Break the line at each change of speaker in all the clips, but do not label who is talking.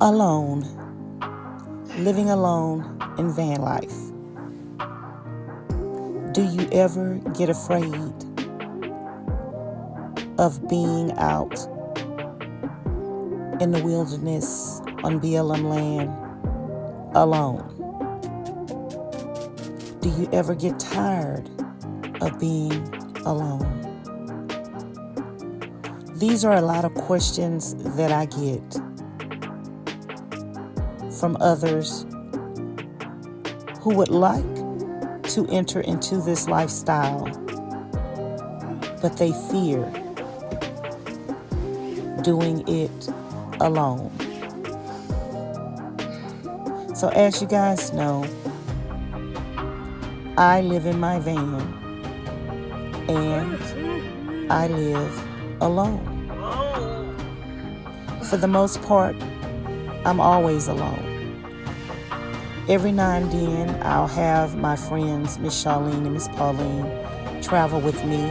Alone, living alone in van life. Do you ever get afraid of being out in the wilderness on BLM land alone? Do you ever get tired of being alone? These are a lot of questions that I get from others who would like to enter into this lifestyle, but they fear doing it alone. So as you guys know, I live in my van and I live alone. For the most part, I'm always alone. Every now and then, I'll have my friends, Miss Charlene and Miss Pauline, travel with me.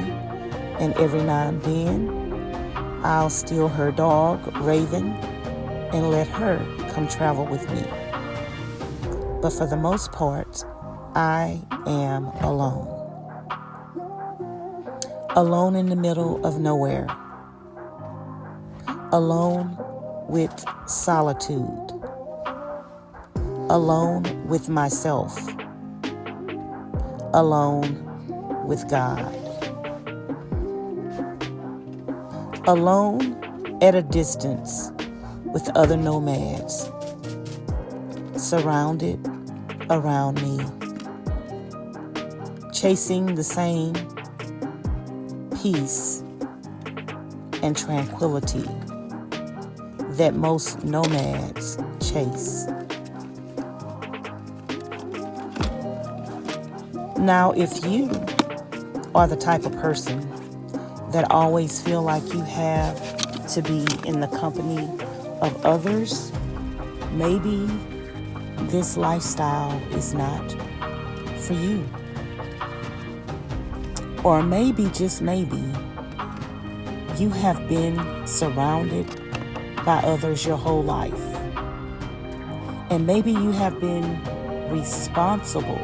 And every now and then, I'll steal her dog, Raven, and let her come travel with me. But for the most part, I am alone. Alone in the middle of nowhere. Alone with solitude. Alone with myself. Alone with God. Alone at a distance with other nomads surrounded around me, chasing the same peace and tranquility that most nomads chase. Now, if you are the type of person that always feel like you have to be in the company of others, maybe this lifestyle is not for you. Or maybe, just maybe, you have been surrounded by others your whole life. And maybe you have been responsible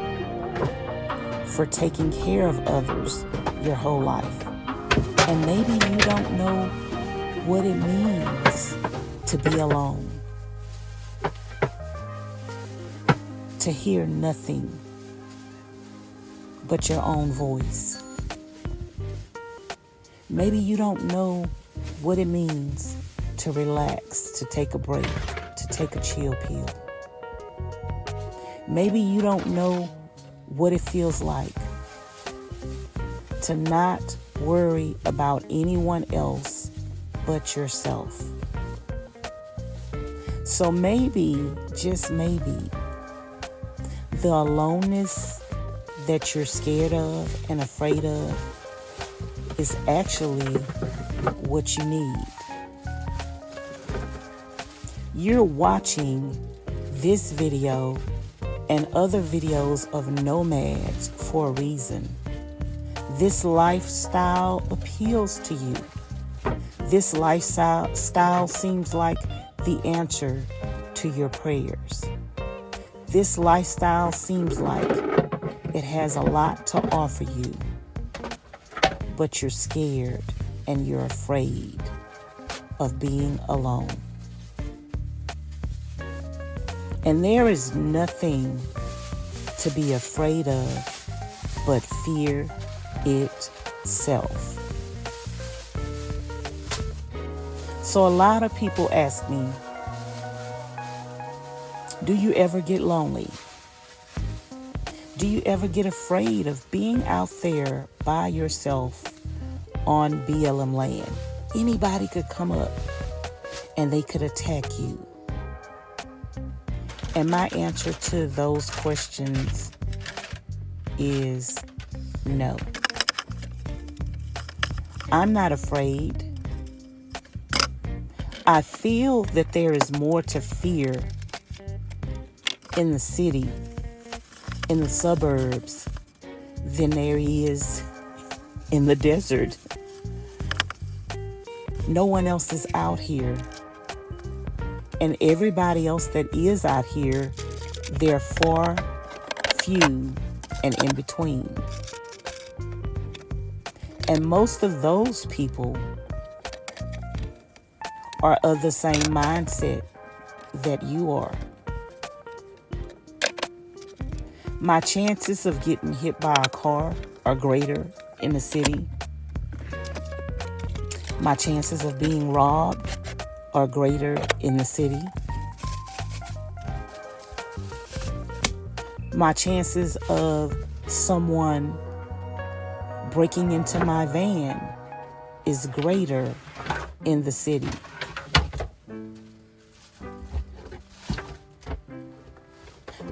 for taking care of others your whole life. And maybe you don't know what it means to be alone. To hear nothing but your own voice. Maybe you don't know what it means to relax, to take a break, to take a chill pill. Maybe you don't know what it feels like to not worry about anyone else but yourself. So maybe, just maybe, the aloneness that you're scared of and afraid of is actually what you need. You're watching this video and other videos of nomads for a reason. This lifestyle appeals to you. This lifestyle seems like the answer to your prayers. This lifestyle seems like it has a lot to offer you, but you're scared and you're afraid of being alone. And there is nothing to be afraid of but fear itself. So a lot of people ask me, do you ever get lonely? Do you ever get afraid of being out there by yourself on BLM land? Anybody could come up and they could attack you. And my answer to those questions is no. I'm not afraid. I feel that there is more to fear in the city, in the suburbs, than there is in the desert. No one else is out here And everybody else that is out here, they're far, few, and in between. And most of those people are of the same mindset that you are. My chances of getting hit by a car are greater in the city. My chances of being robbed are greater in the city. My chances of someone breaking into my van is greater in the city.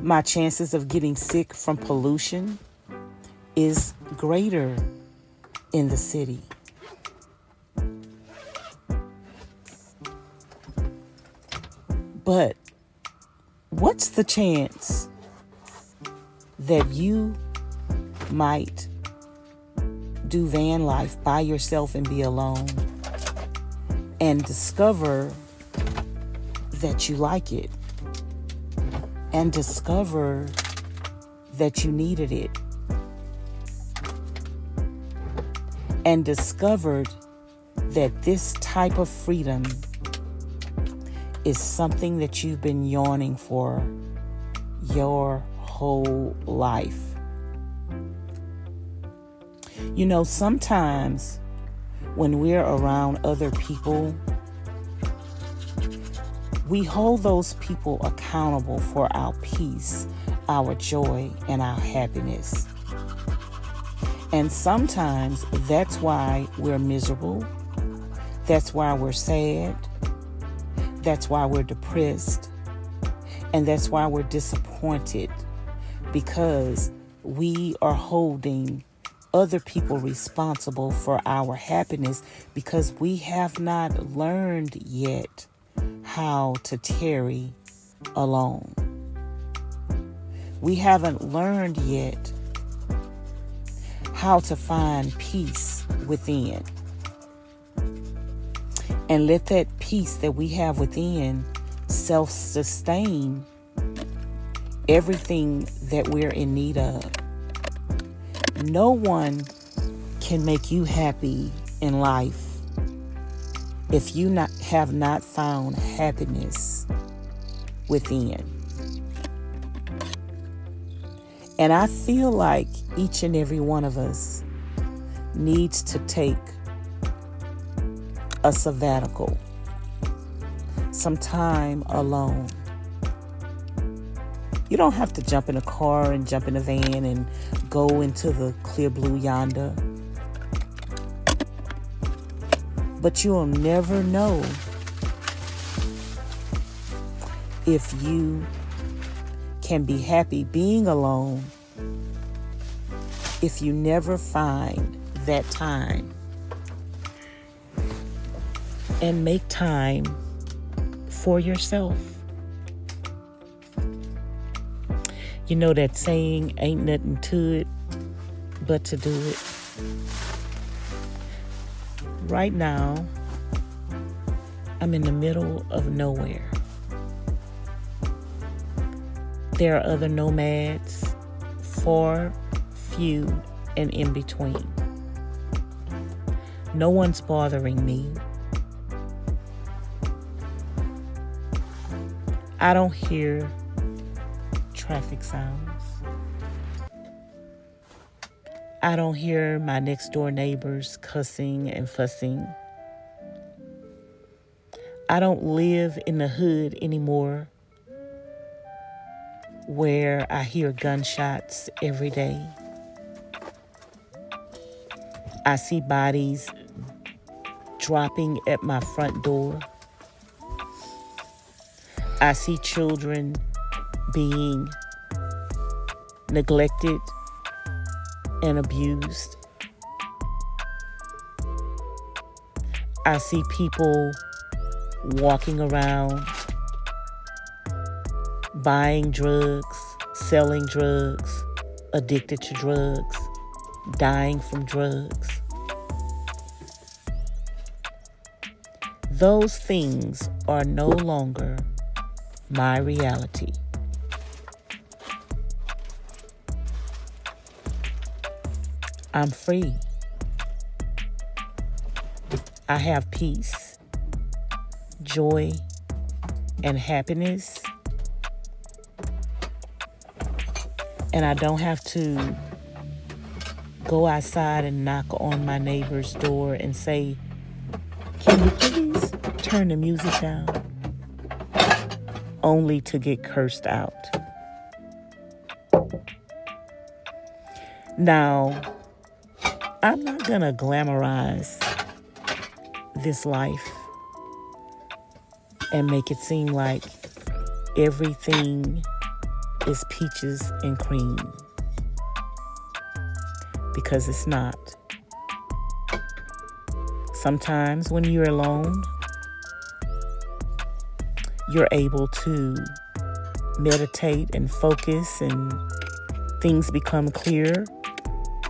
My chances of getting sick from pollution is greater in the city. But what's the chance that you might do van life by yourself and be alone and discover that you like it and discover that you needed it and discovered that this type of freedom is something that you've been yearning for your whole life? You know, sometimes when we're around other people, we hold those people accountable for our peace, our joy, and our happiness. And sometimes that's why we're miserable. That's why we're sad. That's why we're depressed. And that's why we're disappointed, because we are holding other people responsible for our happiness because we have not learned yet how to tarry alone. We haven't learned yet how to find peace within. And let that peace that we have within self-sustain everything that we're in need of. No one can make you happy in life if you have not found happiness within. And I feel like each and every one of us needs to take a sabbatical, some time alone. You don't have to jump in a car and jump in a van and go into the clear blue yonder. But you'll never know if you can be happy being alone if you never find that time and make time for yourself. You know that saying, ain't nothing to it but to do it. Right now, I'm in the middle of nowhere. There are other nomads, far, few, and in between. No one's bothering me. I don't hear traffic sounds. I don't hear my next door neighbors cussing and fussing. I don't live in the hood anymore where I hear gunshots every day. I see bodies dropping at my front door. I see children being neglected and abused. I see people walking around, buying drugs, selling drugs, addicted to drugs, dying from drugs. Those things are no longer my reality. I'm free. I have peace, joy, and happiness. And I don't have to go outside and knock on my neighbor's door and say, "Can you please turn the music down?" Only to get cursed out. Now, I'm not gonna glamorize this life and make it seem like everything is peaches and cream, because it's not. Sometimes when you're alone, you're able to meditate and focus and things become clear.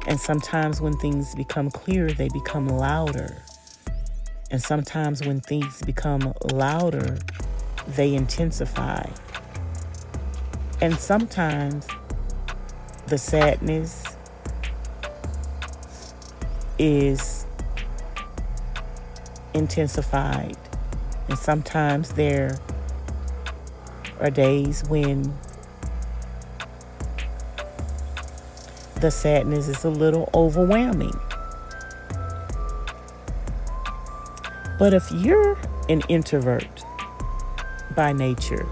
And sometimes when things become clear, they become louder. And sometimes when things become louder, they intensify. And sometimes the sadness is intensified. And sometimes there are days when the sadness is a little overwhelming. But if you're an introvert by nature,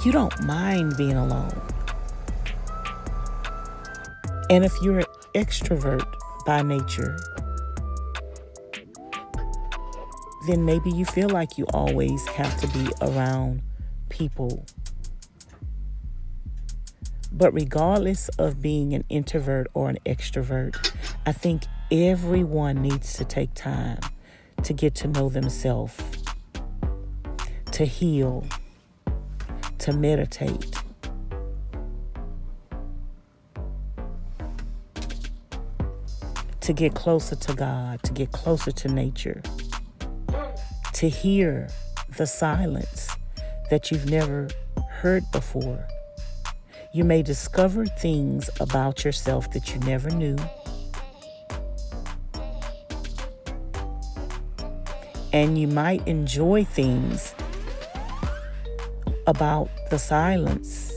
you don't mind being alone. And if you're an extrovert by nature, then maybe you feel like you always have to be around people. But regardless of being an introvert or an extrovert, I think everyone needs to take time to get to know themselves, to heal, to meditate, to get closer to God, to get closer to nature, to hear the silence that you've never heard before. You may discover things about yourself that you never knew. And you might enjoy things about the silence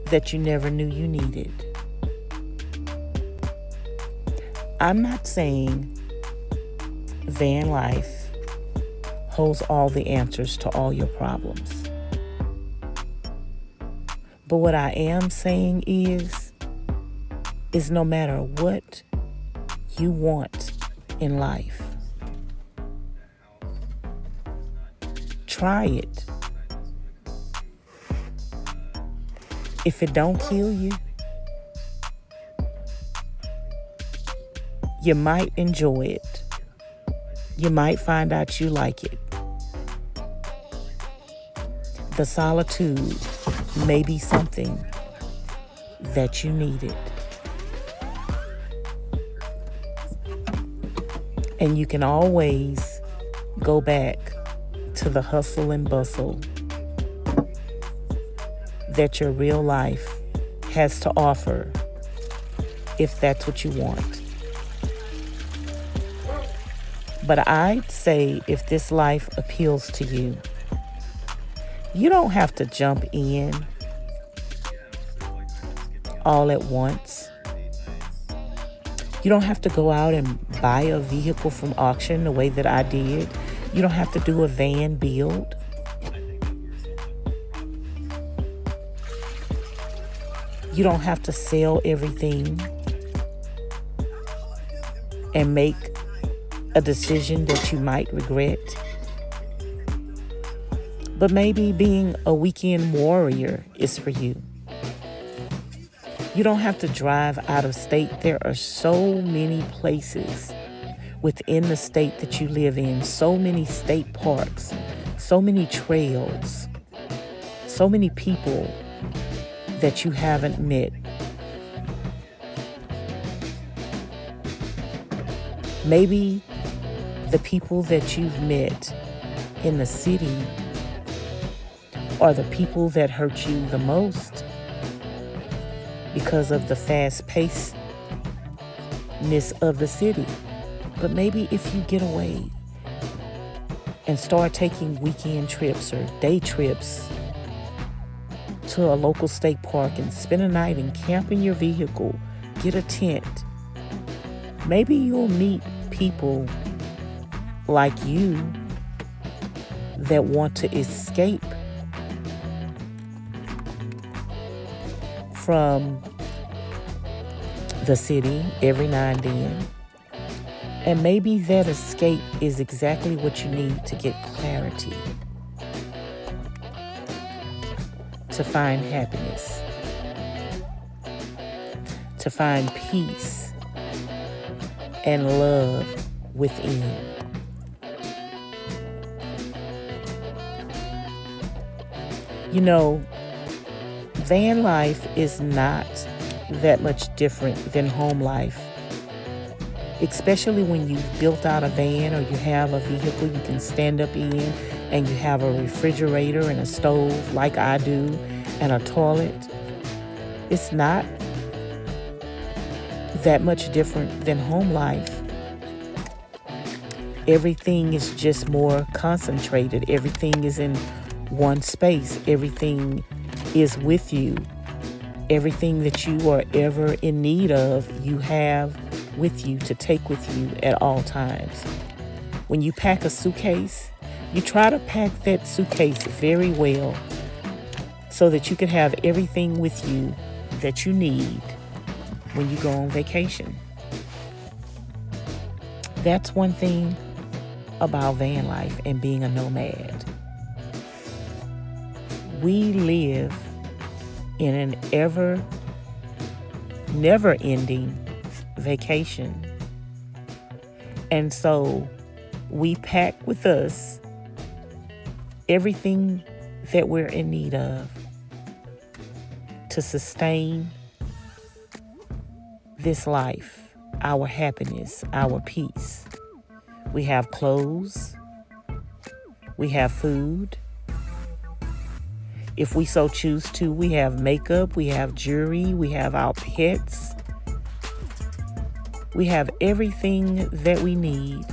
that you never knew you needed. I'm not saying van life holds all the answers to all your problems. But what I am saying is no matter what you want in life, try it. If it don't kill you, you might enjoy it. You might find out you like it. The solitude may be something that you needed. And you can always go back to the hustle and bustle that your real life has to offer, if that's what you want. But I'd say if this life appeals to you, you don't have to jump in all at once. You don't have to go out and buy a vehicle from auction the way that I did. You don't have to do a van build. You don't have to sell everything and make a decision that you might regret. But maybe being a weekend warrior is for you. You don't have to drive out of state. There are so many places within the state that you live in, so many state parks, so many trails, so many people that you haven't met. Maybe the people that you've met in the city are the people that hurt you the most because of the fast-pacedness of the city. But maybe if you get away and start taking weekend trips or day trips to a local state park and spend a night and camp in your vehicle, get a tent, maybe you'll meet people like you that want to escape from the city every now and then. And maybe that escape is exactly what you need to get clarity, to find happiness, to find peace and love within. You know, van life is not that much different than home life, especially when you've built out a van or you have a vehicle you can stand up in and you have a refrigerator and a stove like I do and a toilet. It's not that much different than home life. Everything is just more concentrated. Everything is in one space. Everything is with you. Everything that you are ever in need of, you have with you to take with you at all times. When you pack a suitcase, you try to pack that suitcase very well so that you can have everything with you that you need when you go on vacation. That's one thing about van life and being a nomad. We live in an never-ending vacation. And so we pack with us everything that we're in need of to sustain this life, our happiness, our peace. We have clothes, we have food. If we so choose to, we have makeup, we have jewelry, we have our pets. We have everything that we need.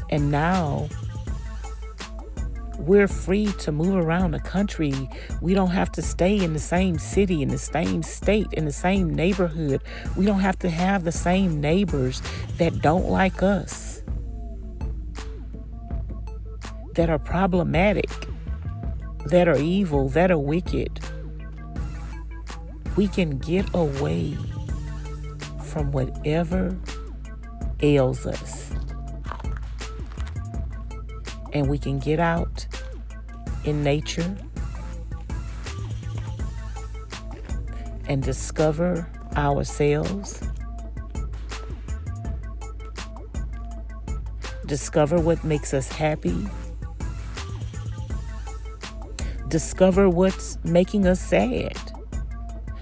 And now we're free to move around the country. We don't have to stay in the same city, in the same state, in the same neighborhood. We don't have to have the same neighbors that don't like us, that are problematic, that are evil, that are wicked. We can get away from whatever ails us. And we can get out in nature and discover ourselves. Discover what makes us happy. Discover what's making us sad.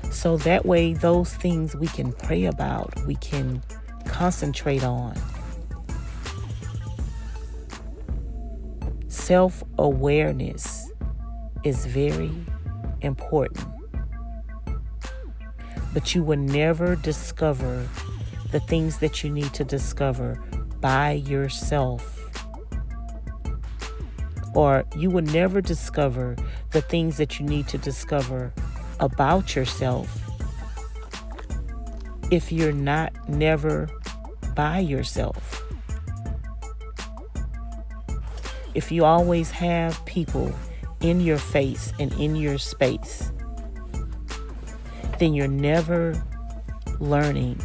So that way, those things we can pray about, we can concentrate on. Self-awareness is very important. But you will never discover the things that you need to discover by yourself. Or you will never discover the things that you need to discover about yourself if you're never by yourself. If you always have people in your face and in your space, then you're never learning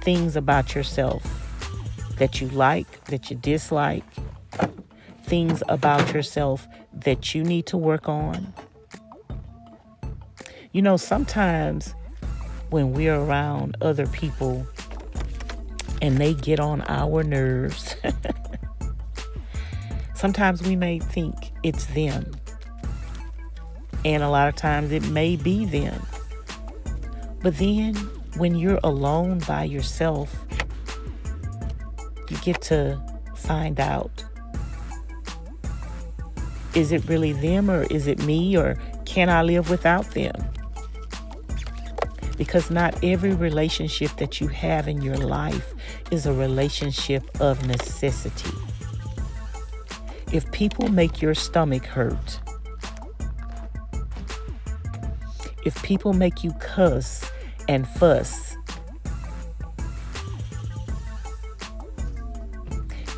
things about yourself that you like, that you dislike, things about yourself that you need to work on. You know, sometimes when we're around other people and they get on our nerves, sometimes we may think it's them. And a lot of times it may be them. But then when you're alone by yourself, you get to find out, is it really them or is it me, or can I live without them? Because not every relationship that you have in your life is a relationship of necessity. If people make your stomach hurt, if people make you cuss and fuss,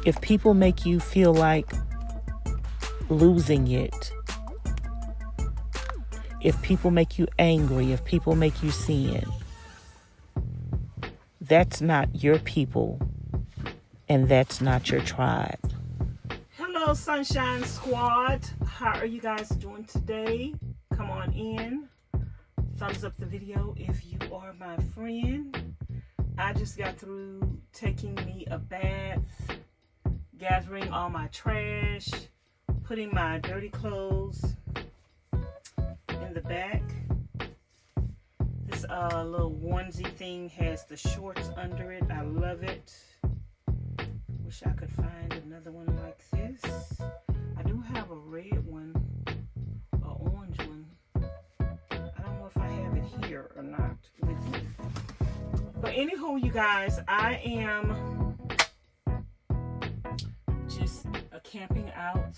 if people make you feel like losing it, if people make you angry, if people make you sin, that's not your people and that's not your tribe. Hello, Sunshine Squad. How are you guys doing today? Come on in. Thumbs up the video if you are my friend. I just got through taking me a bath, gathering all my trash, putting my dirty clothes in the back. This little onesie thing has the shorts under it. I love it. Wish I could find another one like this. I do have a red one, an orange one. I don't know if I have it here or not with me. But anywho, you guys, I am just camping out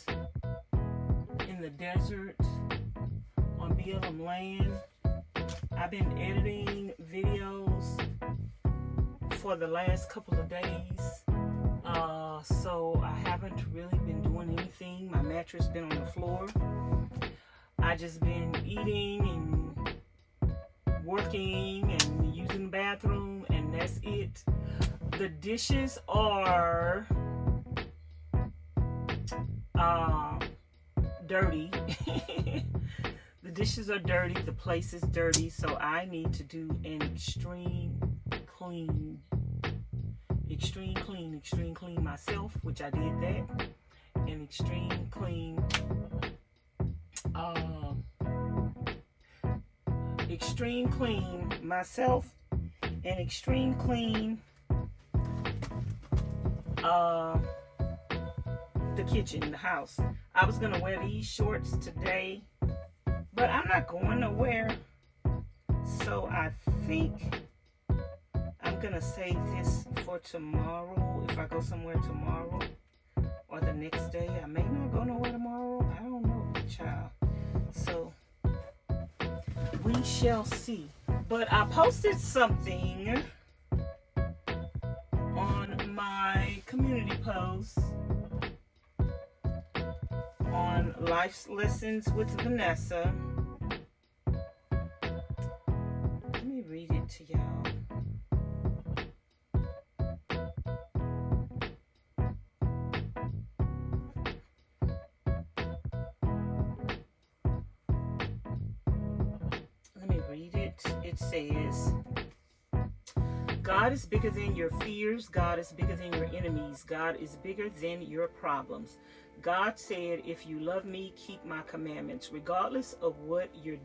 in the desert on BLM land. I've been editing videos for the last couple of days, so I haven't really been doing anything. My mattress been on the floor. I just been eating and working and using the bathroom, and that's it. The dishes are dirty. The dishes are dirty, the place is dirty, so I need to do an extreme clean myself, which I did that. An extreme clean myself, an extreme clean the kitchen, the house. I was gonna wear these shorts today, but I'm not going nowhere, so I think I'm gonna save this for tomorrow. If I go somewhere tomorrow or the next day, I may not go nowhere tomorrow. I don't know, child. So we shall see. But I posted something on my community post on Life's Lessons with Vanessa. Let me read it to y'all. Let me read it. It says, God is bigger than your fears. God is bigger than your enemies. God is bigger than your problems. God said, if you love me, keep my commandments. Regardless of what you're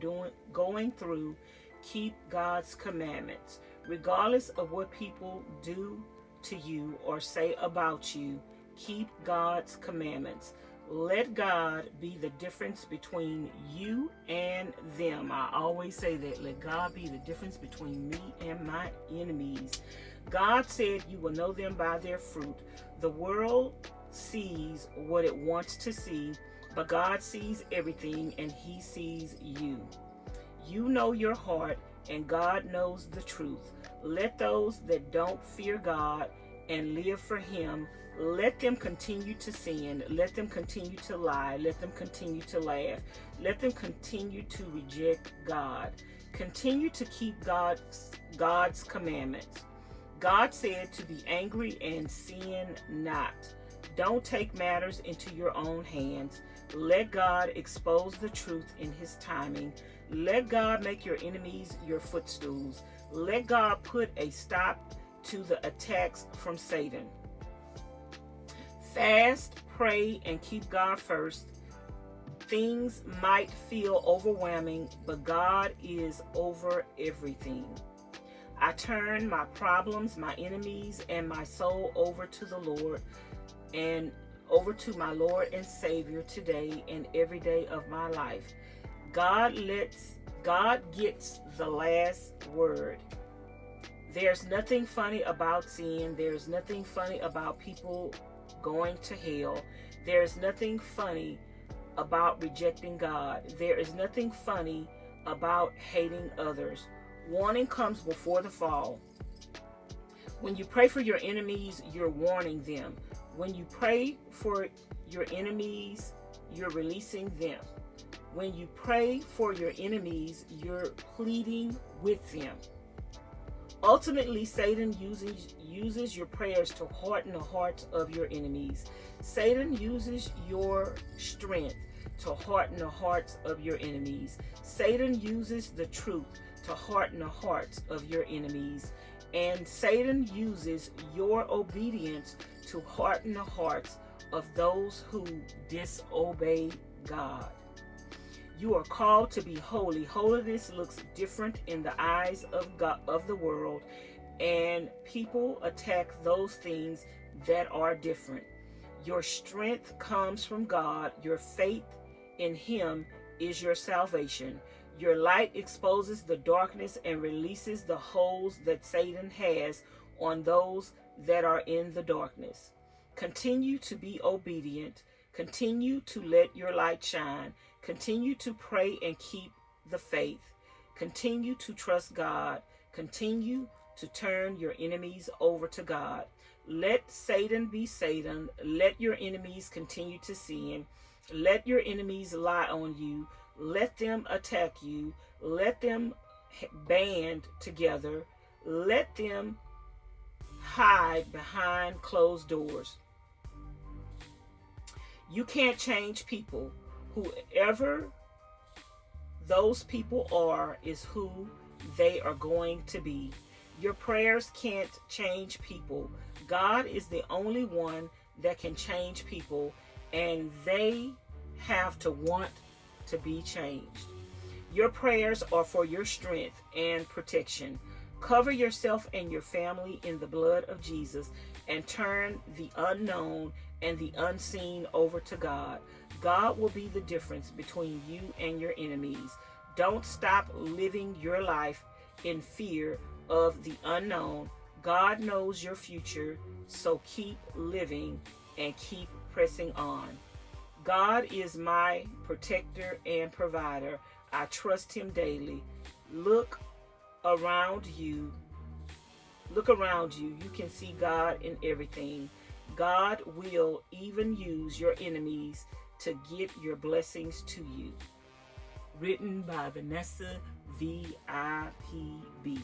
going through, keep God's commandments. Regardless of what people do to you or say about you, keep God's commandments. Let God be the difference between you and them. I always say that. Let God be the difference between me and my enemies. God said you will know them by their fruit. The world sees what it wants to see, but God sees everything and he sees you. You know your heart and God knows the truth. Let those that don't fear God and live for him, let them continue to sin. Let them continue to lie. Let them continue to laugh. Let them continue to reject God. Continue to keep God's commandments. God said to be angry and sin not. Don't take matters into your own hands. Let God expose the truth in his timing. Let God make your enemies your footstools. Let God put a stop to the attacks from Satan. Fast, pray, and keep God first. Things might feel overwhelming, but God is over everything. I turn my problems, my enemies, and my soul over to the Lord and over to my Lord and Savior today and every day of my life. God gets the last word. There's nothing funny about sin. There's nothing funny about people going to hell. There's nothing funny about rejecting God. There is nothing funny about hating others. Warning comes before the fall. When you pray for your enemies, you're warning them. When you pray for your enemies, you're releasing them. When you pray for your enemies, you're pleading with them. Ultimately, Satan uses your prayers to harden the hearts of your enemies. Satan uses your strength to harden the hearts of your enemies. Satan uses the truth to harden the hearts of your enemies. And Satan uses your obedience to harden the hearts of those who disobey God. You are called to be holy. Holiness looks different in the eyes of God, of the world, and people attack those things that are different. Your strength comes from God. Your faith in Him is your salvation. Your light exposes the darkness and releases the holes that Satan has on those that are in the darkness. Continue to be obedient. Continue to let your light shine. Continue to pray and keep the faith. Continue to trust God. Continue to turn your enemies over to God. Let Satan be Satan. Let your enemies continue to sin. Let your enemies lie on you. Let them attack you. Let them band together. Let them hide behind closed doors. You can't change people. Whoever those people are is who they are going to be. Your prayers can't change people. God is the only one that can change people, and they have to want to be changed. Your prayers are for your strength and protection. Cover yourself and your family in the blood of Jesus and turn the unknown and the unseen over to God. God will be the difference between you and your enemies. Don't stop living your life in fear of the unknown. God knows your future, so keep living and keep pressing on. God is my protector and provider. I trust Him daily. Look around you. Look around you. You can see God in everything. God will even use your enemies to get your blessings to you. Written by VANESSA-VIPB.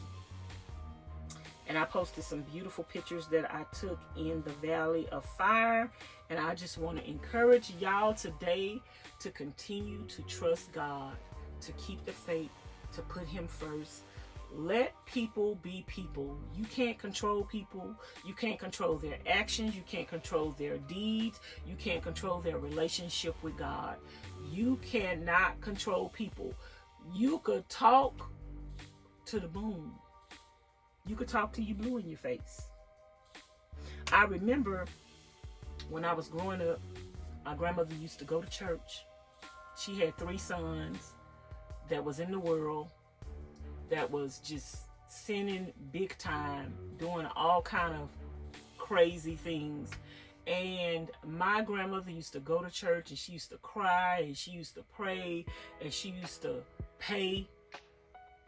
And I posted some beautiful pictures that I took in the Valley of Fire. And I just want to encourage y'all today to continue to trust God, to keep the faith, to put Him first. Let people be people. You can't control people. You can't control their actions. You can't control their deeds. You can't control their relationship with God. You cannot control people. You could talk to the moon. You could talk to you blue in your face. I remember when I was growing up, my grandmother used to go to church. She had 3 sons that was in the world, that was just sinning big time, doing all kind of crazy things. And my grandmother used to go to church, and she used to cry, and she used to pray, and she used to pay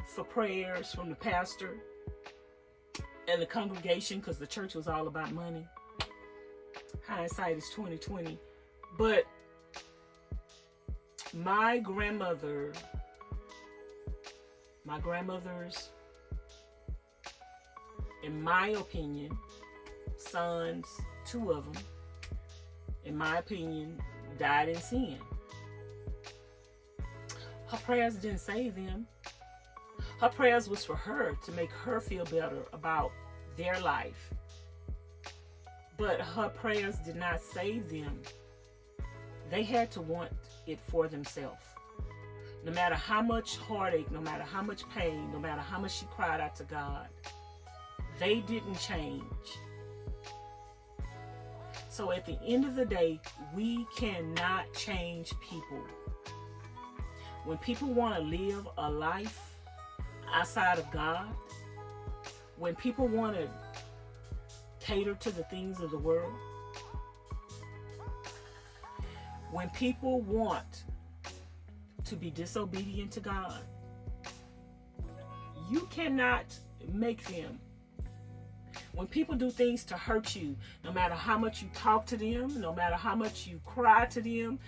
for prayers from the pastor and the congregation, because the church was all about money. Hindsight is 20/20. But my grandmothers, in my opinion, sons, 2 of them, in my opinion, died in sin. Her prayers didn't save them. Her prayers was for her, to make her feel better about their life. But her prayers did not save them. They had to want it for themselves. No matter how much heartache, no matter how much pain, no matter how much she cried out to God, they didn't change. So at the end of the day, we cannot change people. When people want to live a life outside of God, when people want to cater to the things of the world, when people want to be disobedient to God, you cannot make them. When people do things to hurt you, no matter how much you talk to them, no matter how much you cry to them,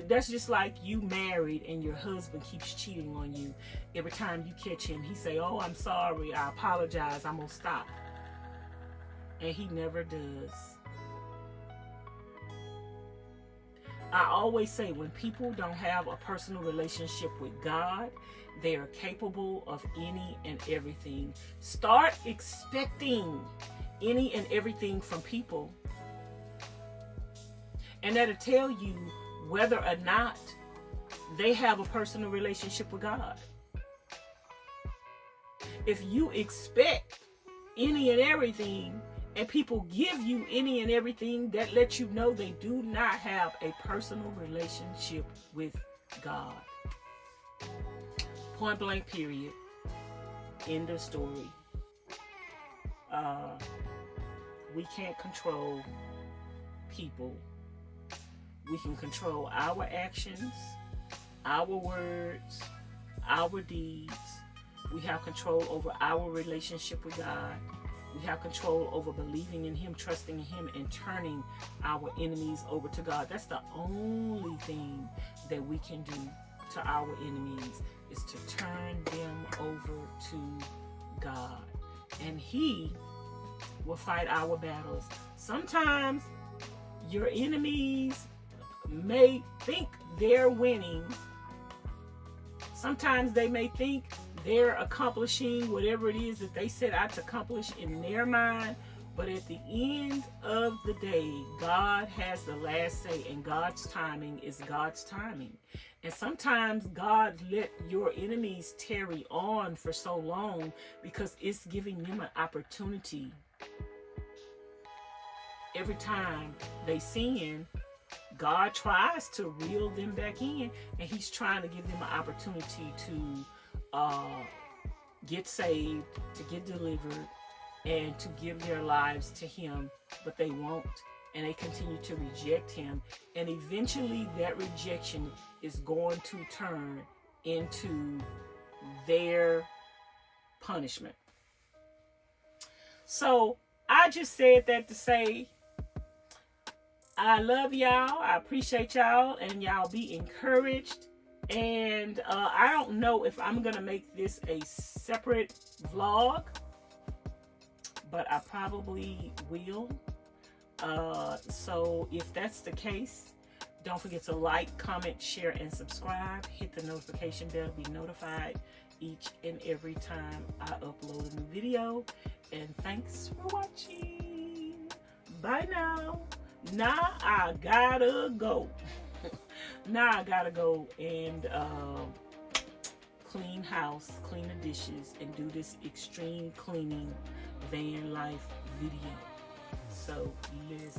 that's just like you married and your husband keeps cheating on you. Every time you catch him, he say, "Oh, I'm sorry, I apologize, I'm gonna stop." And he never does. I always say, when people don't have a personal relationship with God, they are capable of any and everything. Start expecting any and everything from people, and that'll tell you whether or not they have a personal relationship with God. If you expect any and everything, and people give you any and everything, that lets you know they do not have a personal relationship with God. Point blank, period. End of story. We can't control people. We can control our actions, our words, our deeds. We have control over our relationship with God. We have control over believing in Him, trusting in Him, and turning our enemies over to God. That's the only thing that we can do to our enemies, is to turn them over to God. And He will fight our battles. Sometimes your enemies may think they're winning. Sometimes they may think they're accomplishing whatever it is that they set out to accomplish in their mind. But at the end of the day, God has the last say, and God's timing is God's timing. And sometimes God let your enemies tarry on for so long because it's giving them an opportunity. Every time they sin, God tries to reel them back in, and He's trying to give them an opportunity to get saved, to get delivered, and to give their lives to Him, but they won't, and they continue to reject Him, and eventually that rejection is going to turn into their punishment. So I just said that to say, I love y'all, I appreciate y'all, and y'all be encouraged. And I don't know if I'm gonna make this a separate vlog, but I probably will. So if that's the case, don't forget to like, comment, share, and subscribe. Hit the notification bell to be notified each and every time I upload a new video. And thanks for watching. Bye now. Now I gotta go. Now I gotta go and clean house, clean the dishes, and do this extreme cleaning van life video. So let's